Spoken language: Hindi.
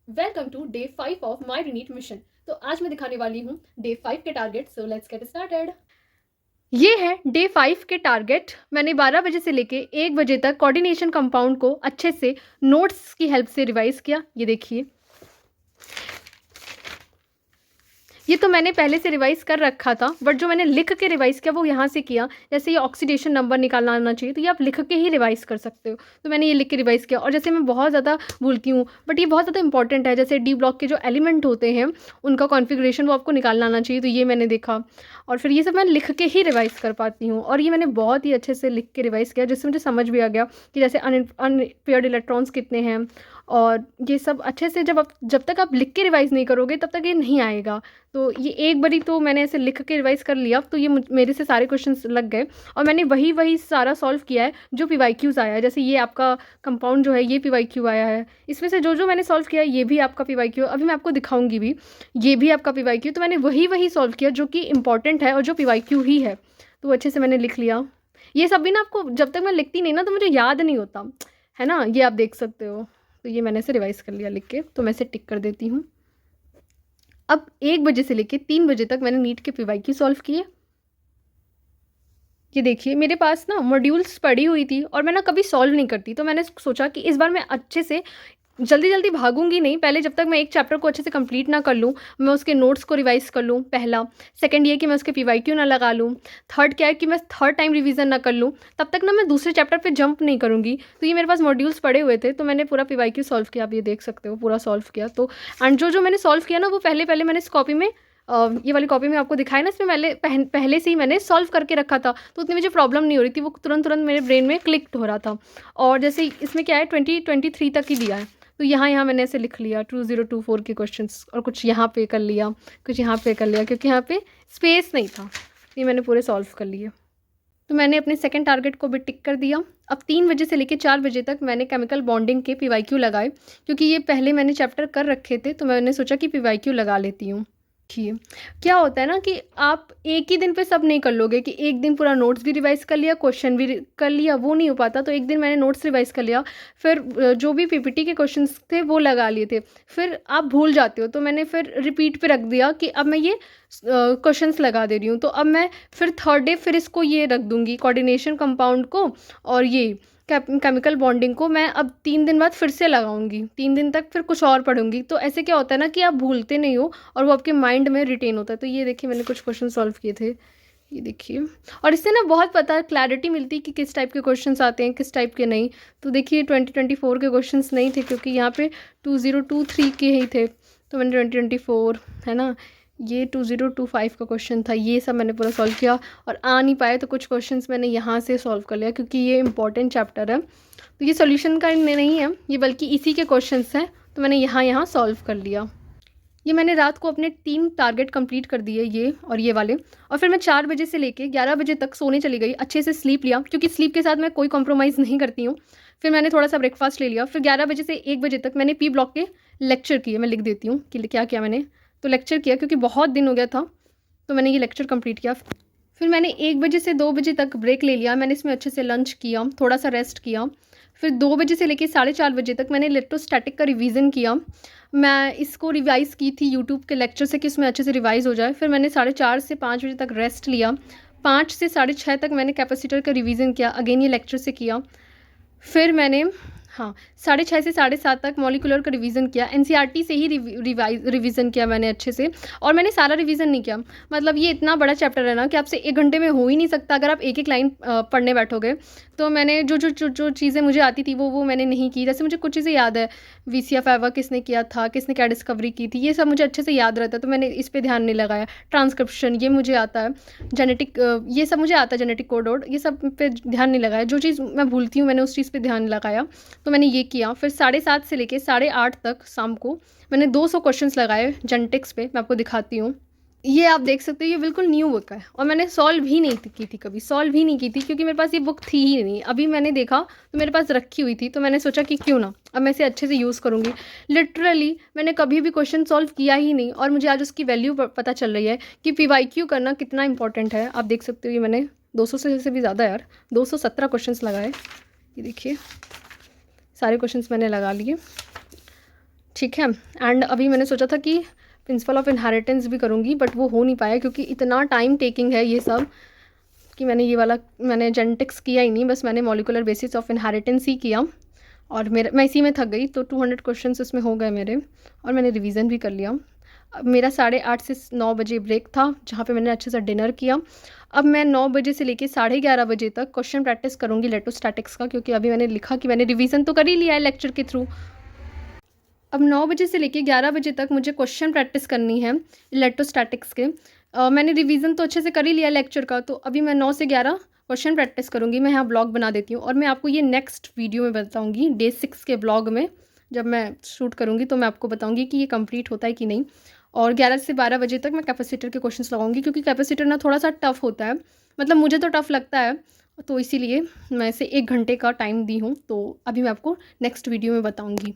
Welcome to day 5 of my re NEET mission. तो आज मैं दिखाने वाली हूँ डे 5 के target. So let's get started. ये है डे 5 के टारगेट। मैंने 12 बजे से लेके 1 बजे तक कोऑर्डिनेशन कंपाउंड को अच्छे से नोट्स की हेल्प से रिवाइज किया। ये देखिए, ये तो मैंने पहले से रिवाइज कर रखा था, बट जो मैंने लिख के रिवाइज किया वो यहाँ से किया। जैसे ये ऑक्सीडेशन नंबर निकालना आना चाहिए, तो ये आप लिख के ही रिवाइज कर सकते हो। तो मैंने ये लिख के रिवाइज किया। और जैसे मैं बहुत ज़्यादा भूलती हूँ, बट ये बहुत ज़्यादा इंपॉर्टेंट है। जैसे डी ब्लॉक के जो एलिमेंट होते हैं उनका कॉन्फिग्रेशन वो आपको निकालना आना चाहिए, तो ये मैंने देखा। और फिर ये सब मैं लिख के ही रिवाइज कर पाती हूँ। और ये मैंने बहुत ही अच्छे से लिख के रिवाइज किया, जिससे मुझे समझ भी आ गया कि जैसे अनपेयर्ड इलेक्ट्रॉन्स कितने हैं। और ये सब अच्छे से जब तक आप लिख के रिवाइज नहीं करोगे तब तक ये नहीं आएगा। तो ये एक बारी तो मैंने ऐसे लिख के रिवाइज कर लिया, तो ये मेरे से सारे क्वेश्चंस लग गए। और मैंने वही वही सारा सॉल्व किया है जो पीवाईक्यूज आया है। जैसे ये आपका कंपाउंड जो है ये पीवाईक्यू आया है। इसमें से जो जो मैंने सॉल्व किया है ये भी आपका पीवाईक्यू, अभी मैं आपको दिखाऊंगी भी, ये भी आपका पीवाईक्यू। तो मैंने वही वही सॉल्व किया जो कि इंपॉर्टेंट है और जो पीवाईक्यू ही है। तो अच्छे से मैंने लिख लिया। ये सब भी ना आपको जब तक मैं लिखती नहीं ना तो मुझे याद नहीं होता है ना, ये आप देख सकते हो। तो ये मैंने से रिवाइज कर लिया लिख के, तो मैं इसे टिक कर देती हूँ। अब 1 बजे से लेके 3 बजे तक मैंने नीट के पीवाईक्यू सॉल्व किए। ये देखिए, मेरे पास ना मॉड्यूल्स पड़ी हुई थी और मैं ना कभी सॉल्व नहीं करती, तो मैंने सोचा कि इस बार मैं अच्छे से जल्दी जल्दी भागूंगी नहीं। पहले जब तक मैं एक चैप्टर को अच्छे से कंप्लीट ना कर लूँ, मैं उसके नोट्स को रिवाइज कर लूँ पहला। सेकंड ये कि मैं उसके पीवाईक्यू ना लगा लूँ। थर्ड क्या है कि मैं थर्ड टाइम रिवीजन ना कर लूँ, तब तक ना मैं दूसरे चैप्टर पे जंप नहीं करूँगी। तो ये मेरे पास मॉड्यूल्स पड़े हुए थे, तो मैंने पूरा पीवाईक्यू सॉल्व किया। आप ये देख सकते हो पूरा सॉल्व किया। तो एंड जो जो मैंने सॉल्व किया ना वो पहले पहले मैंने इस कॉपी में ये वाली कॉपी में आपको दिखाया ना, इसमें पहले से ही मैंने सॉल्व करके रखा था, तो उतनी मुझे प्रॉब्लम नहीं हो रही थी। वो तुरंत तुरंत मेरे ब्रेन में क्लिक हो रहा था। और जैसे इसमें क्या है 2023 तक ही दिया है, तो यहाँ यहाँ मैंने ऐसे लिख लिया 2024 के क्वेश्चंस, और कुछ यहाँ पे कर लिया, कुछ यहाँ पे कर लिया, क्योंकि यहाँ पे स्पेस नहीं था। ये मैंने पूरे सॉल्व कर लिए। तो मैंने अपने सेकंड टारगेट को भी टिक कर दिया। अब 3 बजे से लेकर 4 बजे तक मैंने केमिकल बॉन्डिंग के पीवाईक्यू लगाए, क्योंकि ये पहले मैंने चैप्टर कर रखे थे, तो मैंने सोचा कि पीवाईक्यू लगा लेती हूँ। ठीक, क्या होता है ना कि आप एक ही दिन पे सब नहीं कर लोगे, कि एक दिन पूरा नोट्स भी रिवाइज कर लिया, क्वेश्चन भी कर लिया, वो नहीं हो पाता। तो एक दिन मैंने नोट्स रिवाइज कर लिया, फिर जो भी पीपीटी के क्वेश्चंस थे वो लगा लिए थे। फिर आप भूल जाते हो, तो मैंने फिर रिपीट पे रख दिया कि अब मैं ये क्वेश्चंस लगा दे रही हूँ। तो अब मैं फिर थर्ड डे फिर इसको ये रख दूँगी, कोऑर्डिनेशन कंपाउंड को और ये केमिकल बॉन्डिंग को मैं अब 3 दिन बाद फिर से लगाऊंगी। 3 दिन तक फिर कुछ और पढ़ूंगी। तो ऐसे क्या होता है ना कि आप भूलते नहीं हो और वो आपके माइंड में रिटेन होता है। तो ये देखिए, मैंने कुछ क्वेश्चन सॉल्व किए थे, ये देखिए। और इससे ना बहुत पता क्लैरिटी मिलती है कि किस टाइप के क्वेश्चंस आते हैं, किस टाइप के नहीं। तो देखिए 2024 के क्वेश्चंस नहीं थे, क्योंकि यहाँ पे 2023 के ही थे, तो मैंने 2024 है ना, ये 2025 का क्वेश्चन था, ये सब मैंने पूरा सॉल्व किया। और आ नहीं पाए तो कुछ क्वेश्चंस मैंने यहाँ से सॉल्व कर लिया, क्योंकि ये इंपॉर्टेंट चैप्टर है। तो ये सोल्यूशन का नहीं है ये, बल्कि इसी के क्वेश्चंस हैं, तो मैंने यहाँ सॉल्व कर लिया। ये मैंने रात को अपने 3 टारगेट कंप्लीट कर दिए, ये और ये वाले। और फिर मैं 4 बजे से लेके 11 बजे तक सोने चली गई, अच्छे से स्लीप लिया, क्योंकि स्लीप के साथ मैं कोई कॉम्प्रोमाइज़ नहीं करती हूँ। फिर मैंने थोड़ा सा ब्रेकफास्ट ले लिया। फिर 11 बजे से 1 बजे तक मैंने पी ब्लॉक के लेक्चर किए। मैं लिख देती हूँ कि क्या किया मैंने। तो लेक्चर किया, क्योंकि बहुत दिन हो गया था, तो मैंने ये लेक्चर कंप्लीट किया। फिर मैंने 1 बजे से 2 बजे तक ब्रेक ले लिया। मैंने इसमें अच्छे से लंच किया, थोड़ा सा रेस्ट किया। फिर 2 बजे से लेकर 4:30 बजे तक मैंने इलेक्ट्रोस्टैटिक का रिवीजन किया। मैं इसको रिवाइज़ की थी यूट्यूब के लेक्चर से, कि इसमें अच्छे से रिवाइज़ हो जाए। फिर मैंने 4:30 से 5 बजे तक रेस्ट लिया। 5 से 6:30 तक मैंने कैपेसिटर का रिवीजन किया, अगेन ये लेक्चर से किया। फिर मैंने 6:30 से 7:30 तक मॉलिक्यूलर का रिवीजन किया। एनसीईआरटी से ही रिवीजन किया मैंने अच्छे से। और मैंने सारा रिवीजन नहीं किया, मतलब ये इतना बड़ा चैप्टर है ना कि आपसे 1 घंटे में हो ही नहीं सकता अगर आप एक एक लाइन पढ़ने बैठोगे। तो मैंने जो चीज़ें मुझे आती थी वो मैंने नहीं की। जैसे मुझे कुछ चीज़ें याद है, VCF किसने किया था, किसने क्या डिस्कवरी की थी, ये सब मुझे अच्छे से याद रहता है, तो मैंने इस पर ध्यान नहीं लगाया। ट्रांसक्रिप्शन ये मुझे आता है, जेनेटिक ये सब मुझे आता है, जेनेटिक कोड वोड ये सब पे ध्यान नहीं लगाया। जो चीज़ मैं भूलती हूँ मैंने उस चीज़ पे ध्यान लगाया, तो मैंने ये किया। फिर 7:30 से लेके 8:30 तक शाम को मैंने 200 क्वेश्चंस लगाए जेनेटिक्स पे। मैं आपको दिखाती हूँ, ये आप देख सकते हो, ये बिल्कुल न्यू बुक है और मैंने सॉल्व ही नहीं की थी, कभी सॉल्व ही नहीं की थी, क्योंकि मेरे पास ये बुक थी ही नहीं। अभी मैंने देखा तो मेरे पास रखी हुई थी, तो मैंने सोचा कि क्यों ना अब मैं इसे अच्छे से यूज़ करूँगी। लिटरली मैंने कभी भी क्वेश्चन सॉल्व किया ही नहीं, और मुझे आज उसकी वैल्यू पता चल रही है कि पीवाईक्यू करना कितना इंपॉर्टेंट है। आप देख सकते हो, ये मैंने 200 से भी ज़्यादा यार 217 क्वेश्चन लगाए। ये देखिए, सारे क्वेश्चंस मैंने लगा लिए। ठीक है। एंड अभी मैंने सोचा था कि प्रिंसिपल ऑफ इनहेरिटेंस भी करूँगी, बट वो हो नहीं पाया क्योंकि इतना टाइम टेकिंग है ये सब कि मैंने जेनेटिक्स किया ही नहीं, बस मैंने मॉलिक्यूलर बेसिस ऑफ इनहेरिटेंस ही किया और मैं इसी में थक गई। तो 200 क्वेश्चंस इसमें हो गए मेरे और मैंने रिवीजन भी कर लिया। अब मेरा 8:30 से 9 बजे ब्रेक था, जहाँ पे मैंने अच्छे से डिनर किया। अब मैं 9 बजे से लेके 11:30 बजे तक क्वेश्चन प्रैक्टिस करूँगी इलेक्ट्रोस्टैटिक्स का, क्योंकि अभी मैंने लिखा कि मैंने रिवीजन तो कर ही लिया है लेक्चर के थ्रू। अब 9 बजे से लेके 11 बजे तक मुझे क्वेश्चन प्रैक्टिस करनी है इलेक्ट्रोस्टैटिक्स के। मैंने रिवीजन तो अच्छे से कर ही लिया लेक्चर का, तो अभी मैं 9 से 11 क्वेश्चन प्रैक्टिस करूँगी। मैं यहाँ ब्लॉग बना देती हूँ और मैं आपको ये नेक्स्ट वीडियो में बताऊँगी, डे 6 के ब्लॉग में जब मैं शूट करूँगी तो मैं आपको बताऊँगी कि ये कंप्लीट होता है कि नहीं। और 11 से 12 बजे तक मैं कैपेसिटर के क्वेश्चंस लगाऊंगी, क्योंकि कैपेसिटर ना थोड़ा सा टफ होता है, मतलब मुझे तो टफ लगता है, तो इसीलिए मैं इसे 1 घंटे का टाइम दी हूँ। तो अभी मैं आपको नेक्स्ट वीडियो में बताऊँगी।